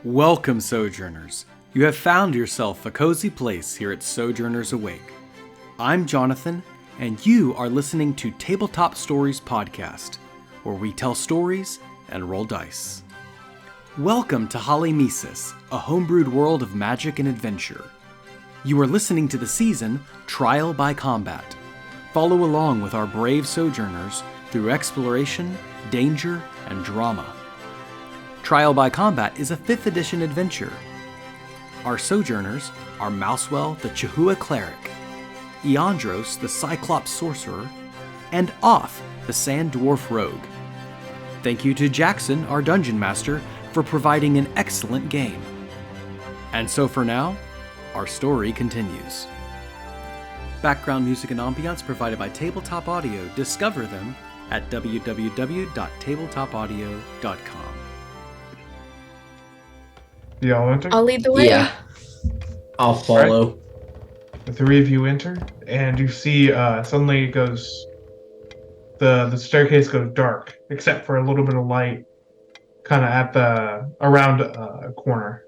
Welcome, Sojourners. You have found yourself a cozy place here at Sojourners Awake. I'm Jonathan, and you are listening to Tabletop Stories podcast, where we tell stories and roll dice. Welcome to Halimesis, a homebrewed world of magic and adventure. You are listening to the season Trial by Combat. Follow along with our brave Sojourners through exploration, danger, and drama. Trial by Combat is a 5th edition adventure. Our Sojourners are Mousewell, the Chahua Cleric, Eandros, the Cyclops Sorcerer, and Off, the Sand Dwarf Rogue. Thank you to Jackson, our Dungeon Master, for providing an excellent game. And so for now, our story continues. Background music and ambiance provided by Tabletop Audio. Discover them at www.tabletopaudio.com. Y'all enter? I'll lead the way. Yeah. I'll follow. Right. The three of you enter, and you see suddenly it goes. The staircase goes dark, except for a little bit of light, kind of at the around a corner,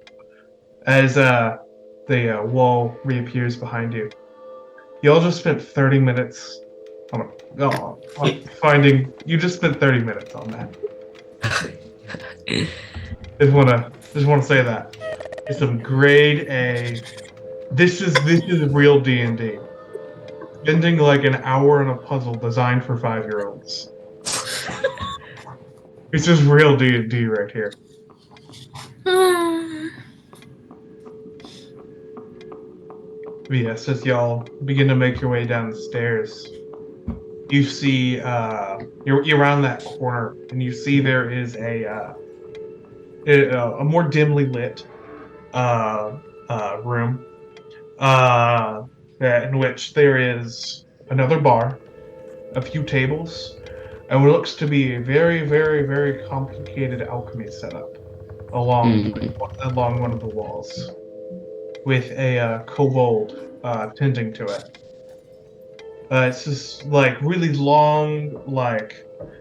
as the wall reappears behind you. Y'all just spent 30 minutes on finding. You just spent 30 minutes on that. Just wanna say that. It's some grade A. This is real D&D. Spending like an hour on a puzzle designed for 5-year-olds. This is real D&D right here. But yes, as y'all begin to make your way down the stairs, you see you're around that corner, and you see there is a more dimly lit room in which there is another bar, a few tables, and what looks to be a very, very, very complicated alchemy setup along one of the walls, with a kobold tending to it. It's this like really long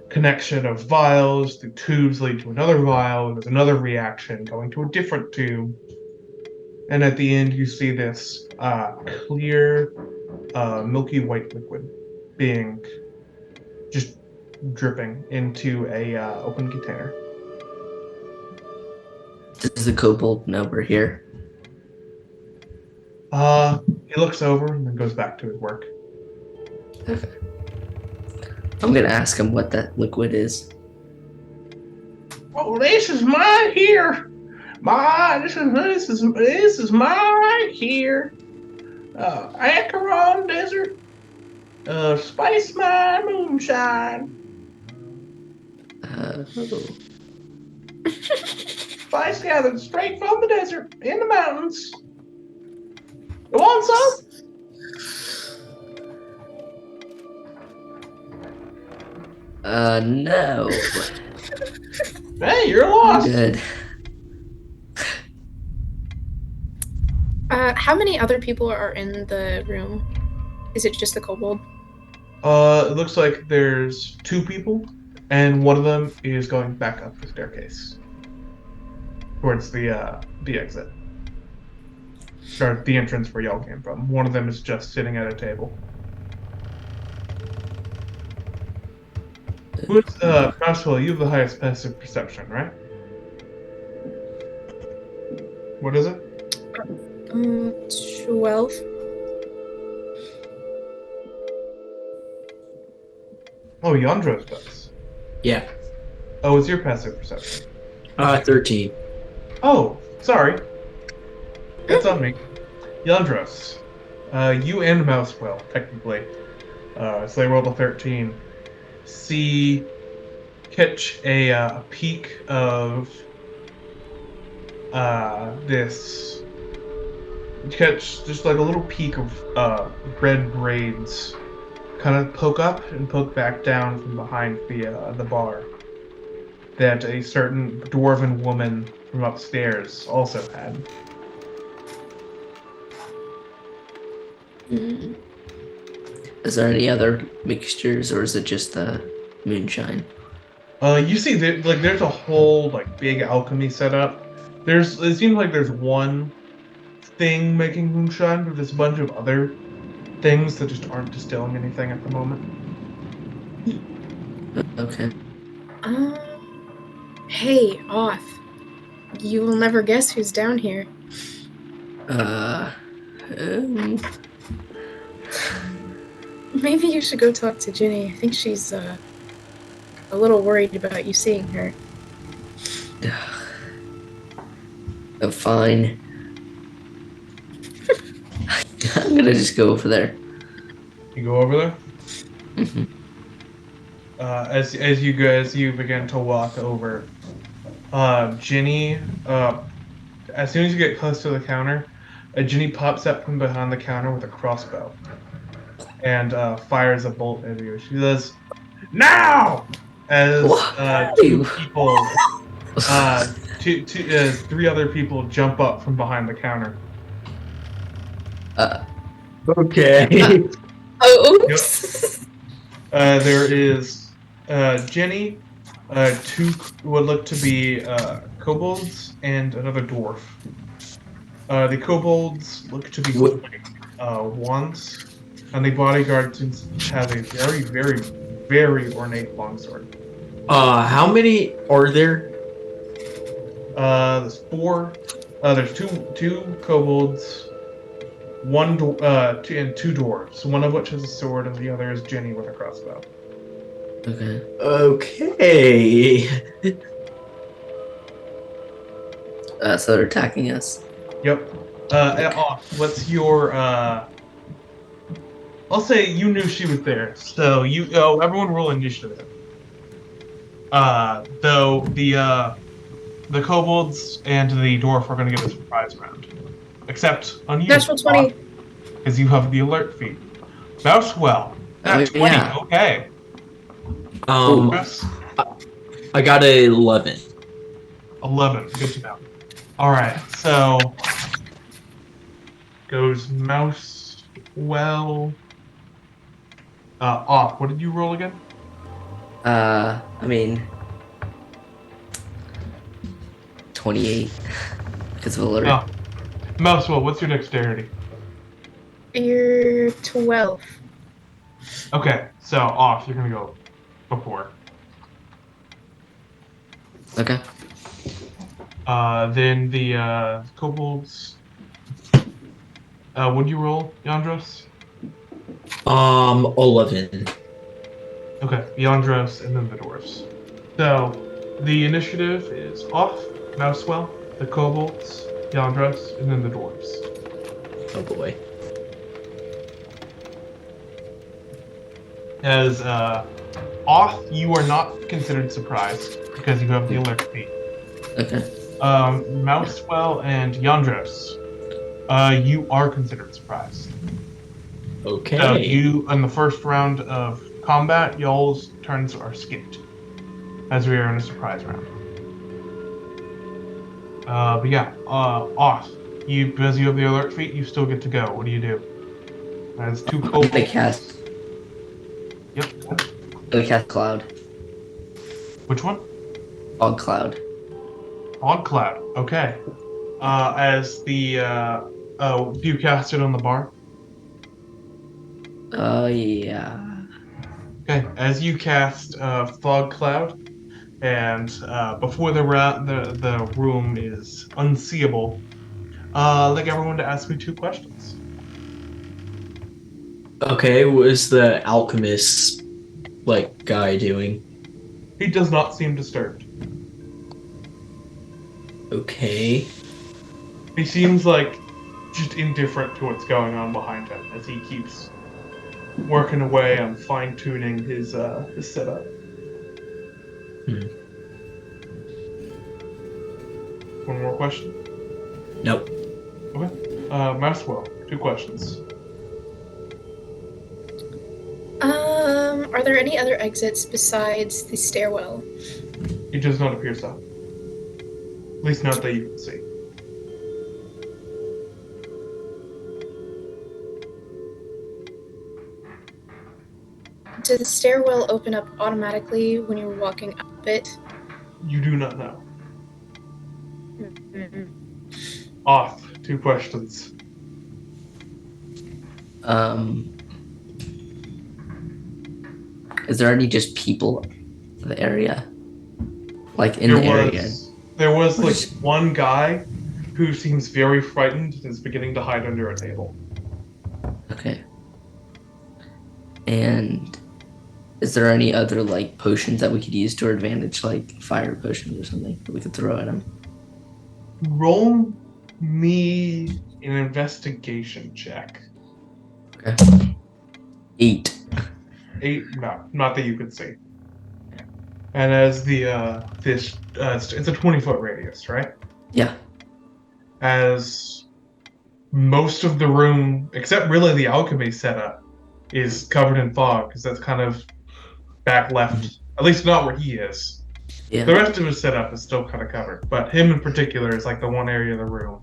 connection of vials. The tubes lead to another vial. There's another reaction going to a different tube. And at the end, you see this clear, milky white liquid being just dripping into a open container. Does the kobold know we're here? He looks over and then goes back to his work. Okay. I'm gonna ask him what that liquid is. Oh, this is mine here. This is mine right here. Acheron Desert. Spice Mine Moonshine. Spice gathered straight from the desert in the mountains. You want some? No. Hey, you're lost. Good. How many other people are in the room? Is it just the kobold? It looks like there's 2 people, and one of them is going back up the staircase towards the exit, or the entrance where y'all came from. One of them is just sitting at a table. Who's Maxwell? You have the highest passive perception, right? What is it? 12. Oh, Yandros does. Yeah. Oh, what's your passive perception? 13. Oh, sorry. That's on me. Yandros. You and Mousewell, technically. So they rolled a 13. Catch a peak of this. Catch just like a little peak of red braids kind of poke up and poke back down from behind the bar that a certain dwarven woman from upstairs also had. Is there any other mixtures, or is it just the moonshine? You see, there's a whole big alchemy setup It seems like there's one thing making moonshine, but there's a bunch of other things that just aren't distilling anything at the moment. Okay. Hey, Oth. You will never guess who's down here. Maybe you should go talk to Ginny. I think she's a little worried about you seeing her. Oh, fine. I'm gonna just go over there. You go over there. Mm-hmm. As you begin to walk over, Ginny. As soon as you get close to the counter, Ginny pops up from behind the counter with a crossbow and fires a bolt at you. She says, "Now!" As two people, three other people jump up from behind the counter. Okay. Oops. Yep. There is Jenny, two what look to be kobolds, and another dwarf. The kobolds look to be holding wands, and the bodyguard has a very, very, very ornate longsword. How many are there? There's four. There's two kobolds, two dwarves. One of which has a sword, and the other is Jenny with a crossbow. Okay. Okay. So they're attacking us. Yep. What's your I'll say you knew she was there, so everyone roll initiative. Though the kobolds and the dwarf are going to get a surprise round, except on you. Natural 20. Because you have the alert feat. Mousewell. That's 20. Yeah. Okay. I got a 11. 11. Good to know. All right. So goes Mousewell. Off. What did you roll again? I mean, 28 because of alert. Oh. Mousewell, what's your dexterity? You're 12. Okay, so off. You're gonna go before. Okay. Then the kobolds. What'd you roll, Yandros? 11. Okay, Yandros, and then the dwarves. So the initiative is off, Mousewell, the kobolds, Yandros, and then the dwarves. Oh boy. As off, you are not considered surprised because you have the alert feat. Okay. Mousewell and Yandros, you are considered surprised. Okay. So you, in the first round of combat, y'all's turns are skipped, as we are in a surprise round. But yeah, off. Because you have the alert feat, you still get to go. What do you do? As two I'm kobolds. gonna cast. Yep. I'm gonna cast cloud. Which one? Fog cloud. Fog cloud. Okay. As the do you cast it on the bar? Yeah. Okay. As you cast fog cloud, and before the room is unseeable, I'd like everyone to ask me 2 questions. Okay, what is the alchemist guy doing? He does not seem disturbed. Okay. He seems like just indifferent to what's going on behind him as he keeps working away on fine-tuning his setup. One more question? Nope. Okay. Mousewell, 2 questions. Are there any other exits besides the stairwell? He does not appear so. At least not that you can see. Does the stairwell open up automatically when you're walking up it? You do not know. Mm-hmm. Off. 2 questions. Is there any just people in the area? Like in the area? There was Or like just- one guy who seems very frightened and is beginning to hide under a table. Okay. And is there any other like potions that we could use to our advantage, like fire potions or something that we could throw at him? Roll me an investigation check. Okay. 8. 8, no, not that you could see. And as it's a 20-foot radius, right? Yeah. As most of the room, except really the alchemy setup, is covered in fog, because that's kind of back left. At least not where he is. Yeah. The rest of his setup is still kind of covered, but him in particular is like the one area of the room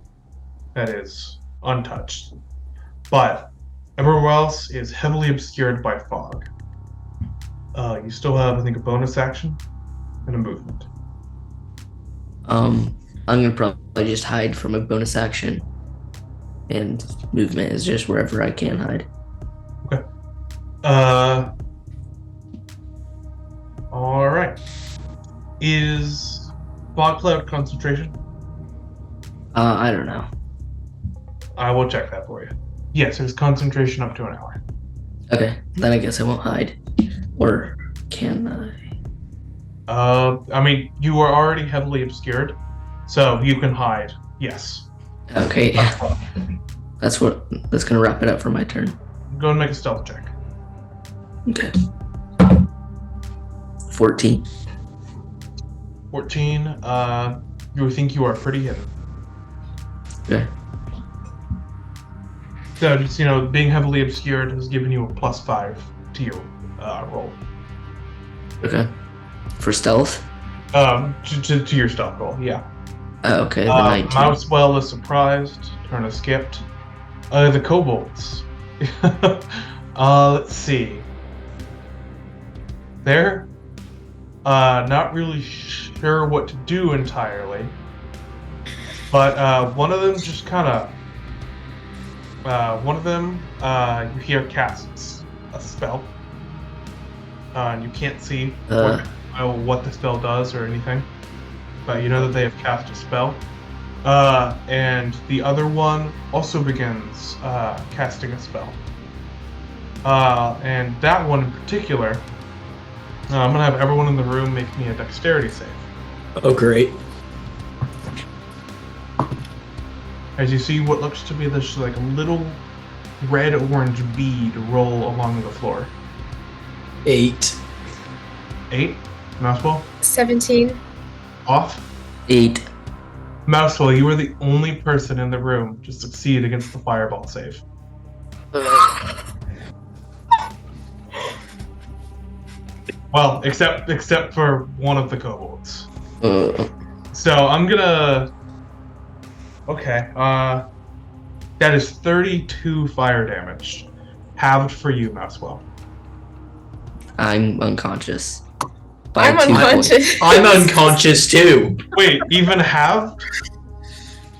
that is untouched. But everywhere else is heavily obscured by fog. You still have, I think, a bonus action and a movement. I'm gonna probably just hide from a bonus action, and movement is just wherever I can hide. Okay. All right. Is fog cloud concentration? I don't know. I will check that for you. Yes, there's concentration up to an hour. Okay, then I guess I won't hide. Or can I? I mean, you are already heavily obscured, so you can hide. Yes. Okay, that's gonna wrap it up for my turn. Go and make a stealth check. Okay. 14. 14. You think you are pretty hidden. Okay. So just being heavily obscured has given you a +5 to your roll. Okay. For stealth? To your stealth roll, yeah. Oh, okay, the 19. Mousewell is surprised. Turn is skipped. The kobolds. Let's see. They're not really sure what to do entirely. But one of them just kind of... you hear casts a spell. And you can't see what the spell does or anything. But you know that they have cast a spell. And the other one also begins casting a spell. And that one in particular, I'm going to have everyone in the room make me a dexterity save. Oh, great. As you see what looks to be this like a little red-orange bead roll along the floor. 8. 8. Mousewell? 17. Off. 8. Mousewell, you were the only person in the room to succeed against the fireball save. Well, except for one of the kobolds. So I'm gonna... Okay, that is 32 fire damage. Halved for you, Mousewell. I'm unconscious. I'm 2 unconscious. points. I'm unconscious too. Wait, even halved?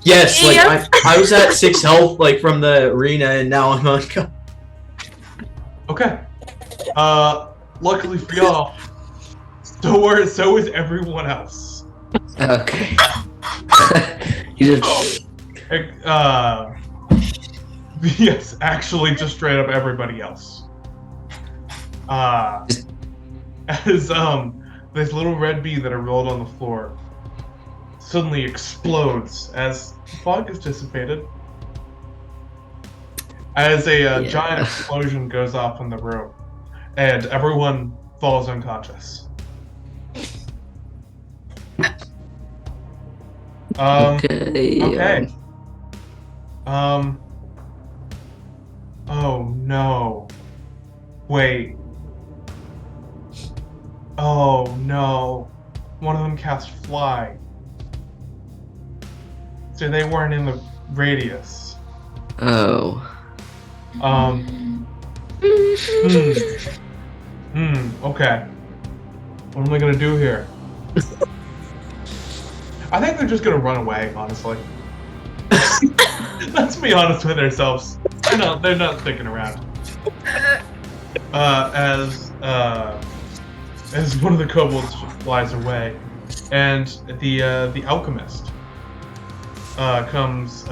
Yes, like Yep. I was at 6 health like from the arena, and now I'm unconscious. Okay. Luckily for y'all, so is everyone else. Okay. You just... Yes, actually, just straight up everybody else. As this little red bee that I rolled on the floor suddenly explodes as the fog is dissipated. As a giant explosion goes off in the room, and everyone falls unconscious. Okay. Oh no. Wait. Oh no. One of them cast fly. So they weren't in the radius. Oh. Okay. What am I gonna do here? I think they're just gonna run away, honestly. Let's be honest with ourselves. They're not sticking around. As one of the kobolds flies away, and the alchemist comes.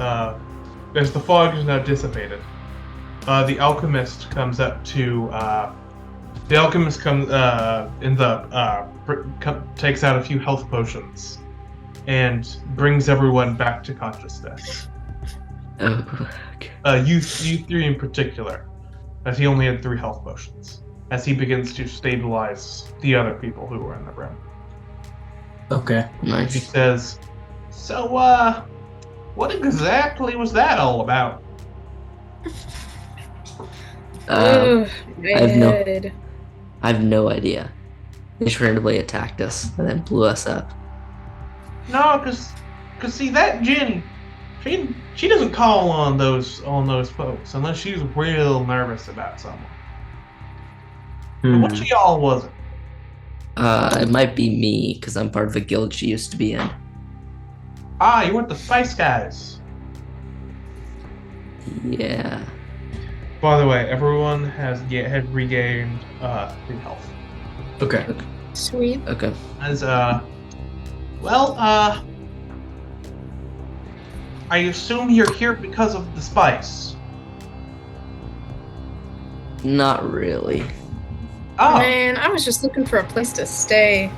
As the fog is now dissipated, the alchemist comes up to. The alchemist comes takes out a few health potions, and brings everyone back to consciousness. Oh, You three in particular, as he only had 3 health potions, as he begins to stabilize the other people who were in the room. Okay. He nice. says, "So, what exactly was that all about?" Ugh, my I have no- head. I have no idea. They just randomly attacked us and then blew us up. No, cause see that Jenny, she doesn't call on those folks unless she's real nervous about someone. Hmm. What y'all was it? It might be me because I'm part of a guild she used to be in. Ah, you weren't the Spice Guys. Yeah. By the way, everyone had regained 3 health. Okay. Sweet. Okay. As I assume you're here because of the spice. Not really. Oh, Man, I was just looking for a place to stay.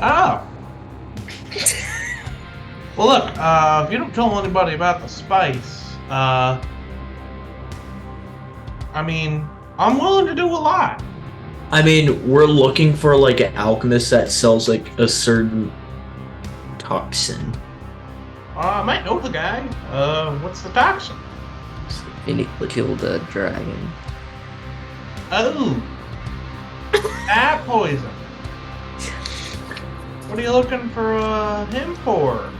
oh. Well, look, if you don't tell anybody about the spice, I mean, I'm willing to do a lot. I mean, we're looking for like an alchemist that sells like a certain toxin. I might know the guy. What's the toxin? You need to kill the dragon. Oh, that poison. What are you looking for him for?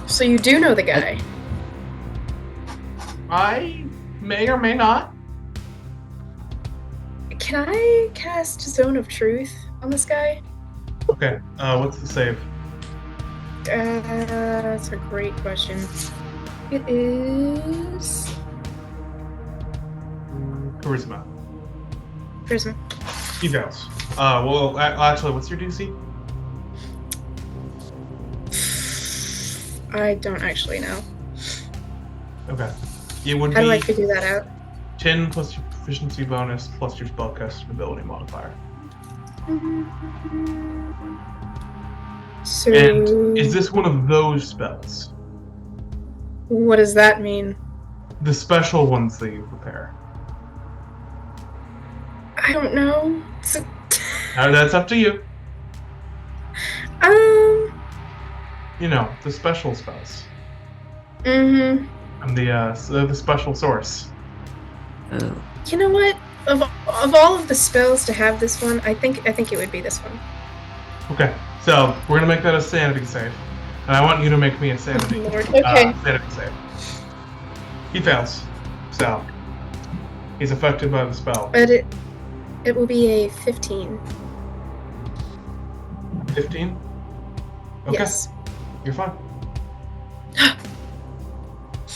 So you do know the guy. I may or may not. Can I cast Zone of Truth on this guy? Okay, what's the save? That's a great question. It is Charisma. Charisma. He fails. Well, actually, what's your DC? I don't actually know. Okay. It would How do I be figure that out? 10 plus your proficiency bonus plus your spellcasting ability modifier. So And is this one of those spells? what does that mean? The special ones that you prepare. I don't know. That's up to you. You know, the special spells. Mm-hmm. And the special source. Oh. You know what? Of all of the spells to have this one, I think it would be this one. Okay, so we're gonna make that a sanity save. And I want you to make me a sanity, Lord. Okay. sanity save. He fails. So he's affected by the spell. But it will be a 15. 15? Okay. Yes. You're fine.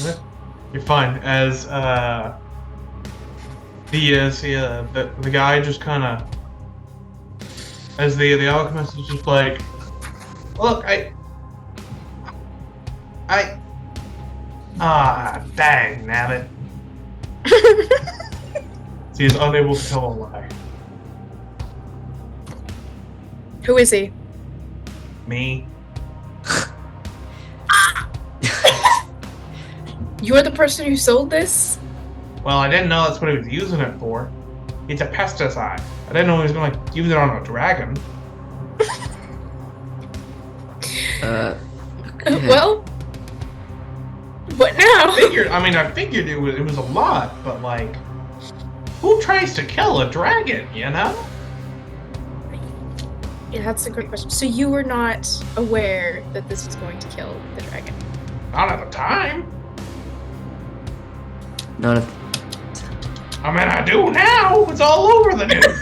Okay. You're fine. As the guy just kind of, as the alchemist is just like, look, dang, nabbit. So he's unable to tell a lie. Who is he? Me. You're the person who sold this? Well, I didn't know that's what he was using it for. It's a pesticide. I didn't know he was gonna use it on a dragon. Okay. Well, what now? I figured it was a lot, but like, who tries to kill a dragon, you know? Yeah, that's a great question. So you were not aware that this was going to kill the dragon? Not at the time. Not a... I mean, I do now. It's all over the news.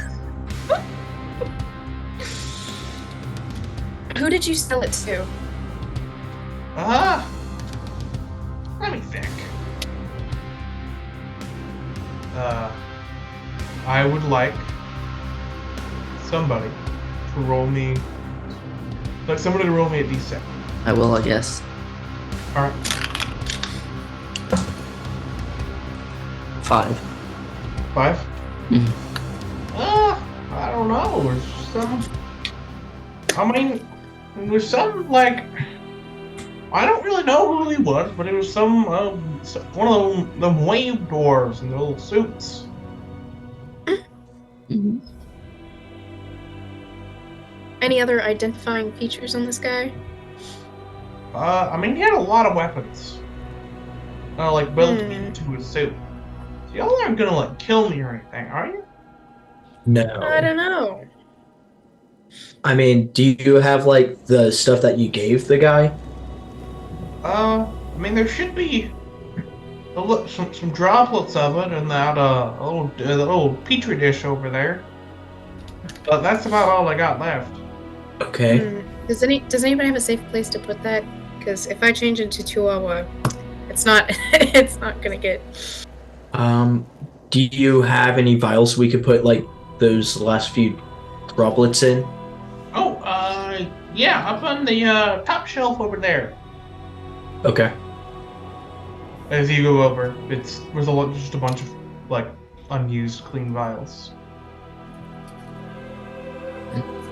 did you sell it to? Let me think. I would like somebody to roll me, a d6. I will, I guess. All right. 5. 5? Mhm. I don't know. There's some, like, I don't really know who he was, but it was some, one of them wave dwarves in their little suits. Mhm. Any other identifying features on this guy? He had a lot of weapons. Like, built into his suit. So y'all aren't gonna, like, kill me or anything, are you? No. I don't know. I mean, do you have like the stuff that you gave the guy? There should be some droplets of it in that little petri dish over there. But that's about all I got left. Okay. Does anybody have a safe place to put that? Because if I change into Chihuahua, it's not it's not gonna get. Do you have any vials we could put like those last few droplets in? Oh, yeah, up on the top shelf over there. Okay. As you go over, there's just a bunch of like unused clean vials.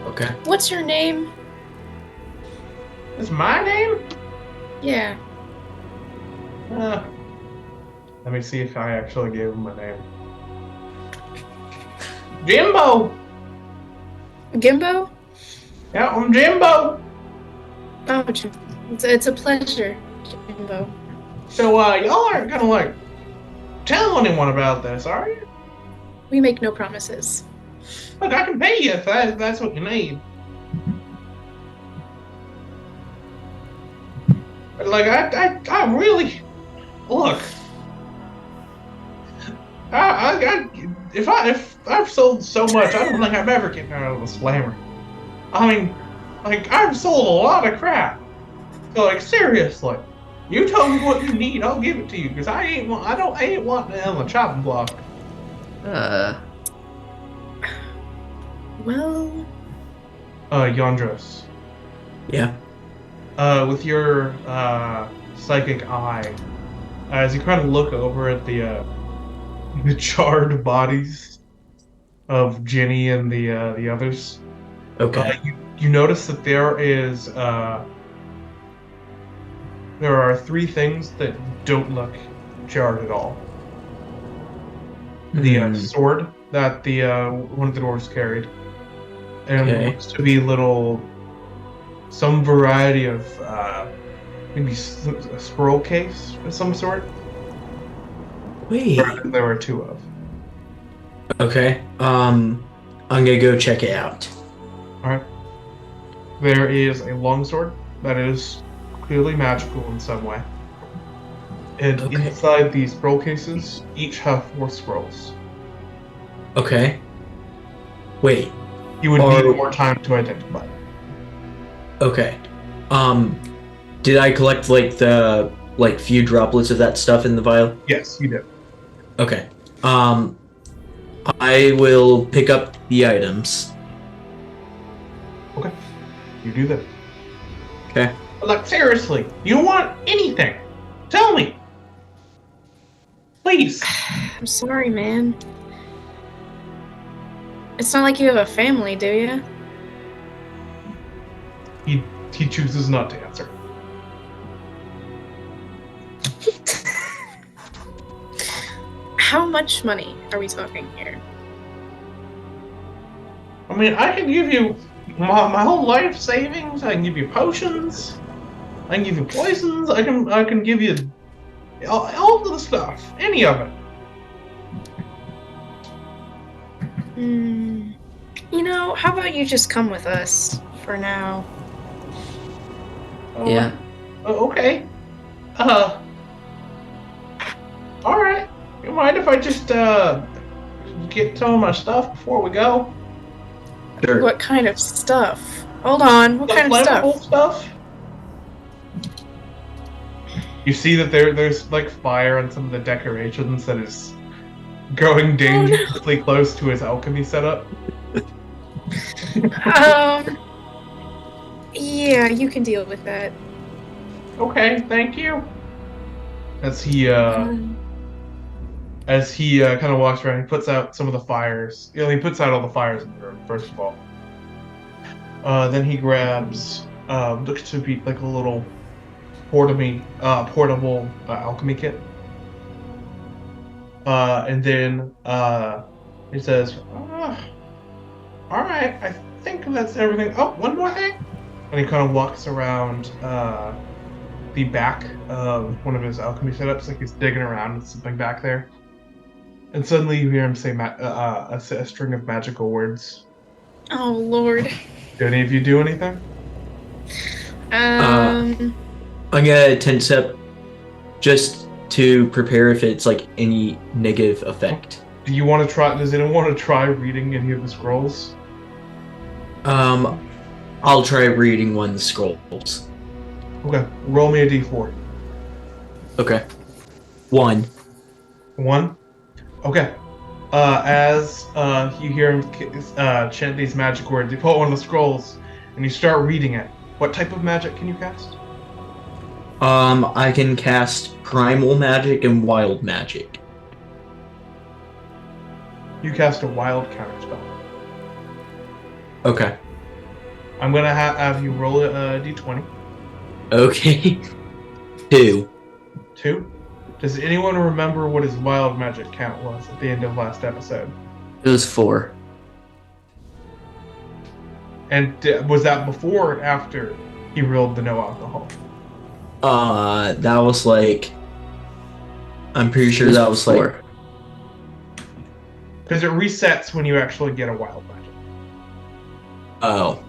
Okay. What's your name? It's my name? Yeah. Let me see if I actually gave him my name. Jimbo! Gimbo? Yeah, I'm Jimbo! Oh, it's a pleasure, Jimbo. So, y'all aren't gonna, like, tell anyone about this, are you? We make no promises. Look, I can pay you if that's what you need. But, like, I really... Look... If I've sold so much, I don't think I've ever getting out of the slammer. I've sold a lot of crap. So, like, seriously, you tell me what you need, I'll give it to you. Because I ain't wanting it on the chopping block. Well, Yandros. Yeah. With your psychic eye, as you kind of look over at the charred bodies of Ginny and the others. Okay. You notice that there are 3 things that don't look charred at all. The sword that the one of the dwarves carried, and Okay. looks to be some variety of maybe a scroll case of some sort. Wait. There were 2 of. Okay. I'm gonna go check it out. Alright. There is a longsword that is clearly magical in some way. And Okay. inside these scroll cases, each have 4 scrolls. Okay. Wait. You would need more time to identify. Okay. Did I collect like the few droplets of that stuff in the vial? Yes, you did. Okay. I will pick up the items. Okay. You do that. Okay. But, like, seriously, you want anything? Tell me. Please. I'm sorry, man. It's not like you have a family, do you? He chooses not to answer. How much money are we talking here? I can give you my whole life savings. I can give you potions. I can give you poisons. I can give you all of the stuff. Any of it. How about you just come with us for now? Yeah. Okay. Alright. You mind if I just get some of my stuff before we go? Sure. What kind of stuff? Hold on. What The kind of flammable stuff? stuff? You see that there's like fire on some of the decorations that is growing dangerously close to his alchemy setup. Yeah, you can deal with that. Okay, thank you. As he kind of walks around, he puts out some of the fires. He puts out all the fires in the room first of all. Then he grabs looks to be like a little portable alchemy kit. And then he says, "All right, I think that's everything. Oh, one more thing." And he kind of walks around the back of one of his alchemy setups, like he's digging around with something back there. And suddenly you hear him say a string of magical words. Oh, Lord. Do any of you do anything? I'm gonna tense up just to prepare if it's like any negative effect. Do you want to try? Does anyone want to try reading any of the scrolls? I'll try reading one of the scrolls. Okay, roll me a d4. Okay. 1. 1? Okay. As you hear him chant these magic words, you pull out one of the scrolls and you start reading it. What type of magic can you cast? I can cast primal magic and wild magic. You cast a wild counterspell. Okay. I'm gonna have you roll a d20. Okay. 2. 2. Does anyone remember what his wild magic count was at the end of last episode? It was 4. And was that before or after he rolled the no alcohol? That was like... I'm pretty sure that was 4. like... Because it resets when you actually get a wild magic. Oh.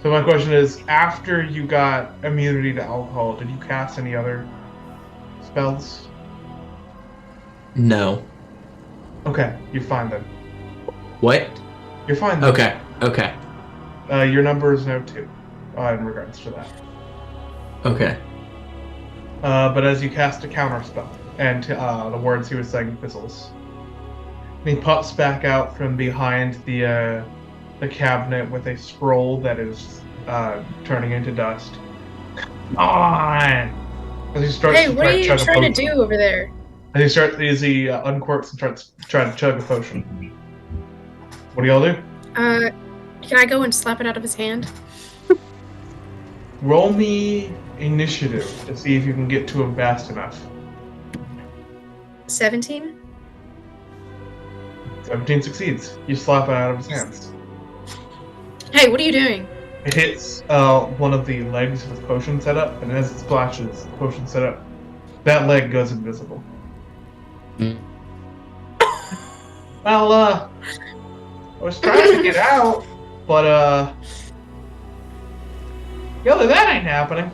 So my question is, after you got immunity to alcohol, did you cast any other spells? No. Okay, you're fine then. What? You're fine then. Okay. Okay. Your number is now 2, in regards to that. Okay. But as you cast a counter spell, and the words he was saying fizzles, and he pops back out from behind the cabinet with a scroll that is turning into dust. Come on! As he starts Hey, what are you trying to do over there? As he uncorks and starts trying to chug a potion. What do y'all do? Can I go and slap it out of his hand? Roll me initiative to see if you can get to him fast enough. 17? 17 succeeds. You slap it out of his hands. Hey, what are you doing? It hits one of the legs with potion setup, and as it splashes the potion setup, that leg goes invisible. Mm. Well, I was trying to get out, but that ain't happening.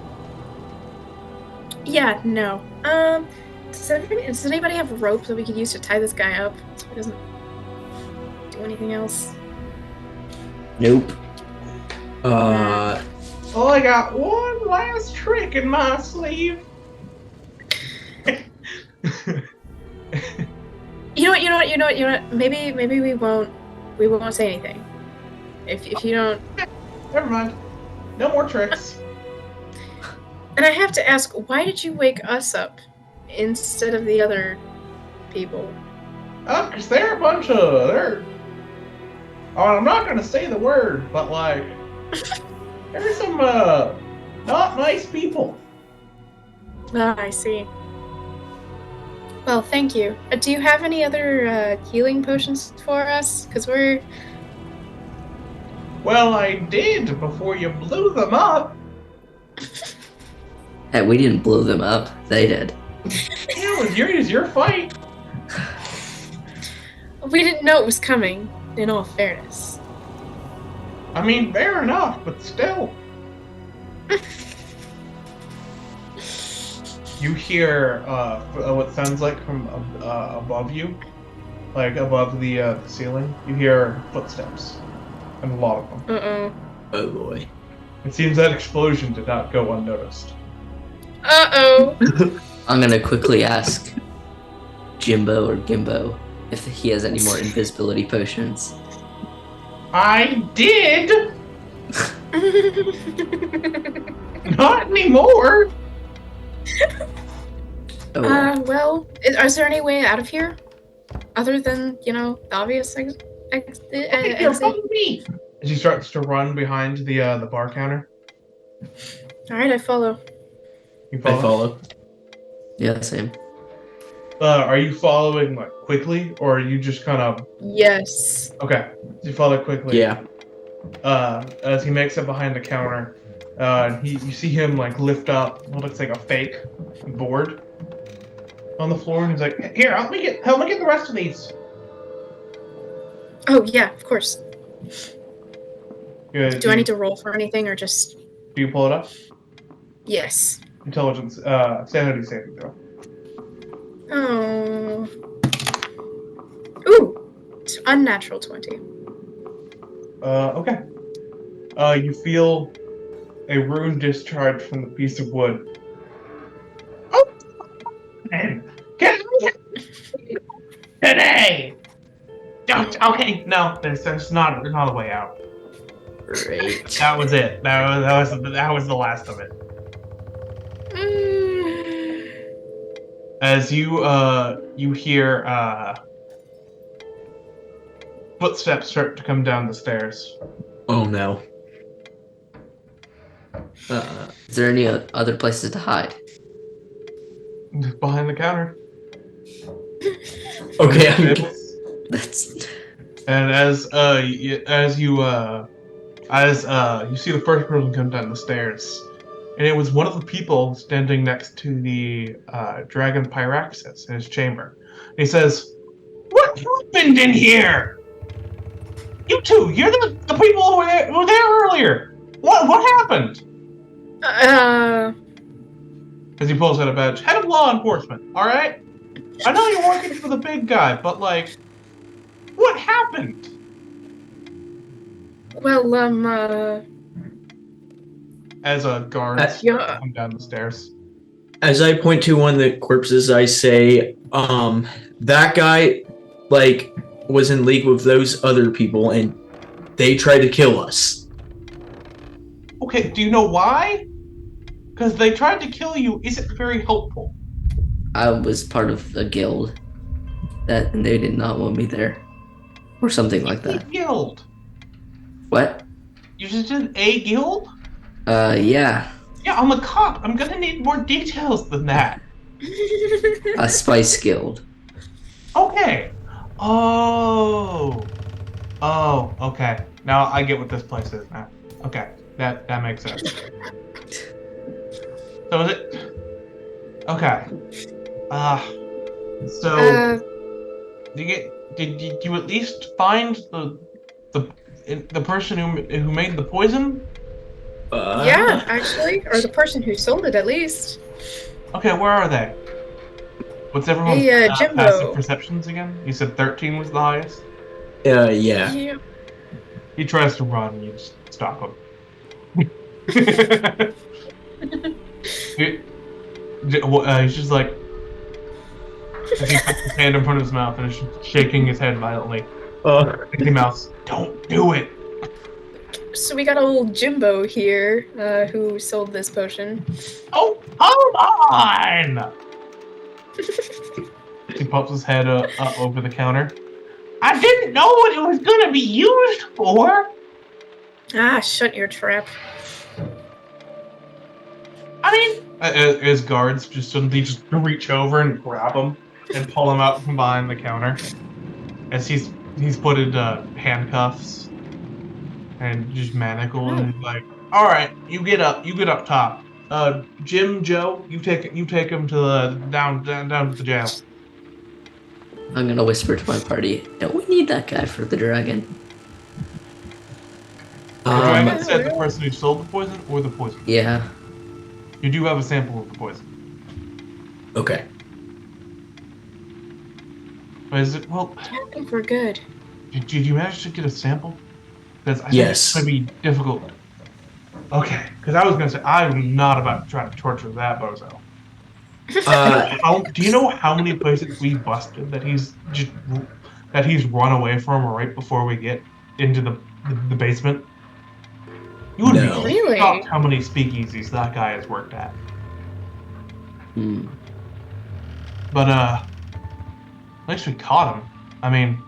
Yeah, no. Does anybody have a rope that we could use to tie this guy up so he doesn't do anything else? Nope. Oh, I got one last trick in my sleeve. You know what? Maybe we won't say anything. If you don't. Never mind. No more tricks. And I have to ask, why did you wake us up instead of the other people? Because they're a bunch of I'm not gonna say the word, but like, there's some not nice people. Ah, I see. Well, thank you. Do you have any other healing potions for us? Because we're... Well, I did before you blew them up. Hey, we didn't blow them up. They did. Yeah, it was your fight. We didn't know it was coming, in all fairness. I mean, fair enough, but still. You hear what sounds like from above you, like above the ceiling. You hear footsteps, and a lot of them. Oh boy. It seems that explosion did not go unnoticed. Uh-oh. I'm gonna quickly ask Jimbo or Gimbo if he has any more invisibility potions. I did! Not anymore! Oh, well, is there any way out of here? Other than, the obvious Here, exit? follow me! As he starts to run behind the bar counter. Alright, I follow. You I follow. yeah, same. Are you following like quickly, or are you just kind of Yes. okay? You follow quickly. Yeah. As he makes it behind the counter, you see him like lift up what looks like a fake board on the floor, and he's like, "Here, help me get the rest of these." Oh, yeah, of course. Good. Do I need to roll for anything, or just... Do you pull it up? Yes. Intelligence, sanity saving throw. Oh. Ooh! It's unnatural 20. Okay. You feel a rune discharge from the piece of wood. Oh, man. Get today. Okay, no, there's not a way out. Great. That was it. That was the last of it. As you hear footsteps start to come down the stairs. Oh no. Is there any other places to hide? Behind the counter. Okay. That's And as you see the first person come down the stairs, and it was one of the people standing next to the dragon Pyraxis in his chamber. And he says, "What happened in here? You two, you're the people who were there earlier. What happened?" As he pulls out a badge, head of law enforcement. All right, I know you're working for the big guy, but like, what happened? Well, As a guard yeah. come down the stairs. As I point to one of the corpses, I say, that guy, like, was in league with those other people, and they tried to kill us. Okay, do you know why? Because they tried to kill you isn't very helpful. I was part of a guild and they did not want me there, or something like A that. guild. What? You just did a guild? Yeah, Yeah, I'm a cop. I'm gonna need more details than that. a spice guild. Okay. Oh, okay. Now I get what this place is now. Okay, that makes sense. So is it? Okay. So did you at least find the person who made the poison? Yeah, actually. Or the person who sold it, at least. Okay, where are they? What's everyone's Hey, passive Jimbo. perceptions again? You said 13 was the highest? Yeah. Yeah. He tries to run, and you just stop him. He's just like... He puts his hand in front of his mouth and is shaking his head violently. Mickey Mouse, don't do it! So we got old Jimbo here, who sold this potion. Oh, hold on! He pops his head up over the counter. I didn't know what it was gonna be used for! Ah, shut your trap. I mean... As guards just suddenly just reach over and grab him and pull him out from behind the counter. As he's put in handcuffs and just manacled and he's like, all right, you get up top. Jim, Joe, you take him to the down to the jail. I'm gonna whisper to my party, don't we need that guy for the dragon? The dragon said the person who sold the poison or the poison? Yeah. You do have a sample of the poison. Okay. But is it, well... I think we're good. Did you manage to get a sample? Because I think Yes. it's going to be difficult Okay, because I was gonna say I'm not about to try to torture that bozo. Do you know how many places we busted that he's run away from right before we get into the basement? You would No. be Really? shocked how many speakeasies that guy has worked at. Hmm. But at least we caught him. I mean,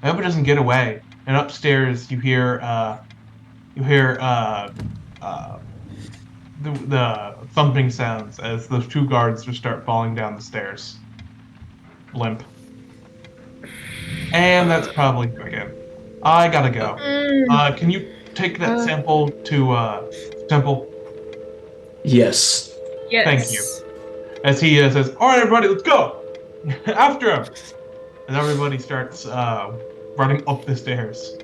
I hope it doesn't get away. And upstairs, you hear the thumping sounds as those two guards just start falling down the stairs, limp. And that's probably again. I gotta go. Can you take that sample to Temple? Yes. Yes. Thank you. As he says, "All right, everybody, let's go after him." And everybody starts running up the stairs.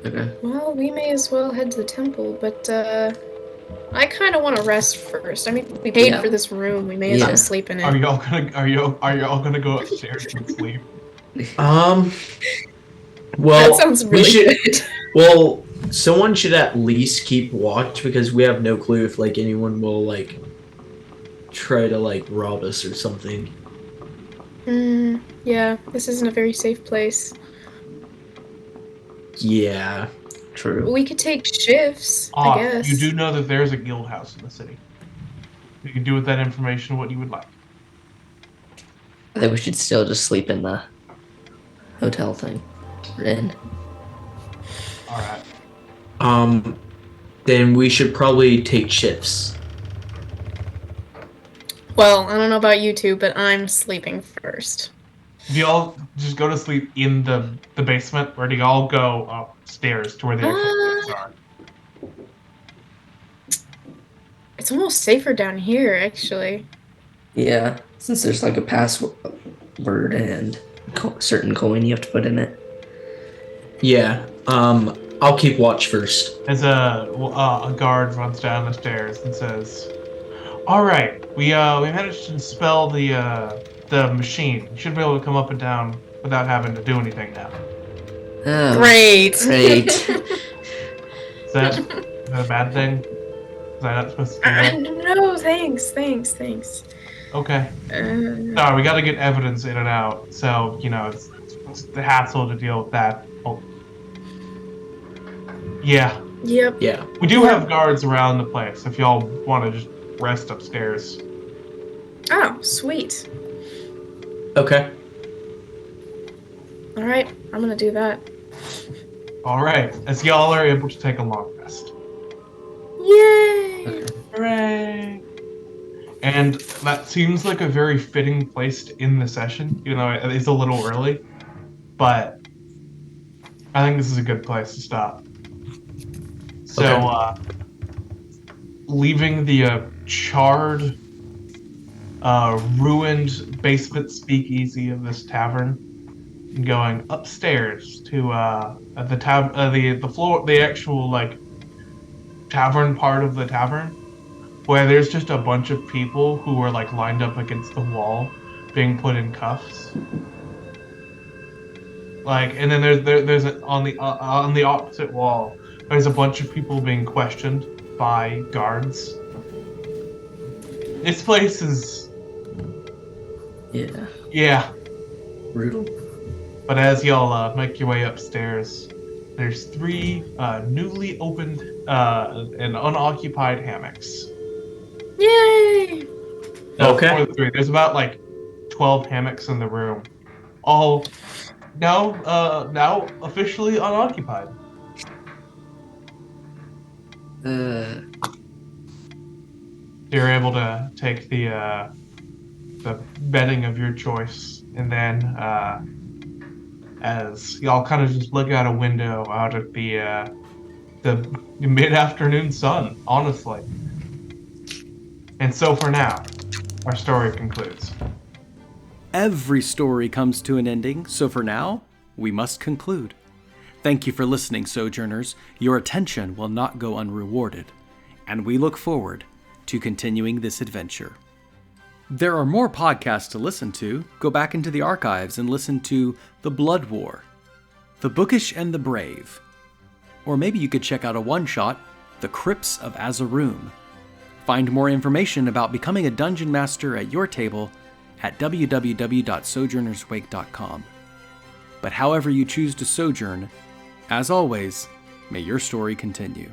Okay. Well, we may as well head to the temple, but I kind of want to rest first. I mean, we paid Yeah. for this room. We may as Yeah. well sleep in it. Are y'all gonna go upstairs and sleep? Well, That sounds we really should. good. Well, someone should at least keep watch because we have no clue if like anyone will like try to like rob us or something. Yeah, this isn't a very safe place. Yeah. True. We could take shifts, I guess. You do know that there's a guild house in the city. You can do with that information what you would like. I think we should still just sleep in the hotel thing. We're in. All right. Then we should probably take shifts. Well, I don't know about you two, but I'm sleeping first. Do y'all just go to sleep in the basement, or do y'all go upstairs to where the actual beds are? It's almost safer down here, actually. Yeah, since there's like a password and certain coin you have to put in it. Yeah. I'll keep watch first. As a guard runs down the stairs and says, "All right, we managed to dispel the machine. You should be able to come up and down without having to do anything now." Oh, Great. Great. Is that a bad thing? Is I not supposed to do that? No, thanks. Okay. Sorry, we got to get evidence in and out, so it's the hassle to deal with that. Oh. Yeah, Yep. Yeah. we do have guards around the place. If y'all want to just rest upstairs. Oh, sweet. Okay. All right, I'm gonna do that. All right, as y'all are able to take a long rest. Yay! Hooray! And that seems like a very fitting place to end the session, even though it is a little early. But I think this is a good place to stop. So, leaving the charred, ruined basement speakeasy of this tavern, and going upstairs to the actual like tavern part of the tavern, where there's just a bunch of people who are like lined up against the wall, being put in cuffs. Like, and then there's on the opposite wall, there's a bunch of people being questioned by guards. This place is yeah. Brutal. But as y'all make your way upstairs, there's 3 newly opened and unoccupied hammocks. Yay! Okay. 3. There's about like 12 hammocks in the room, all now officially unoccupied. You're able to take the bedding of your choice, and then as y'all kind of just look out a window out at the mid-afternoon sun, honestly. And so for now, our story concludes. Every story comes to an ending, so for now, we must conclude. Thank you for listening, Sojourners. Your attention will not go unrewarded, and we look forward to continuing this adventure. There are more podcasts to listen to. Go back into the archives and listen to The Blood War, The Bookish and the Brave, Or maybe you could check out a one-shot, The Crypts of Azaroom. Find more information about becoming a dungeon master at your table at www.sojournersawake.com. But however you choose to sojourn, as always, may your story continue.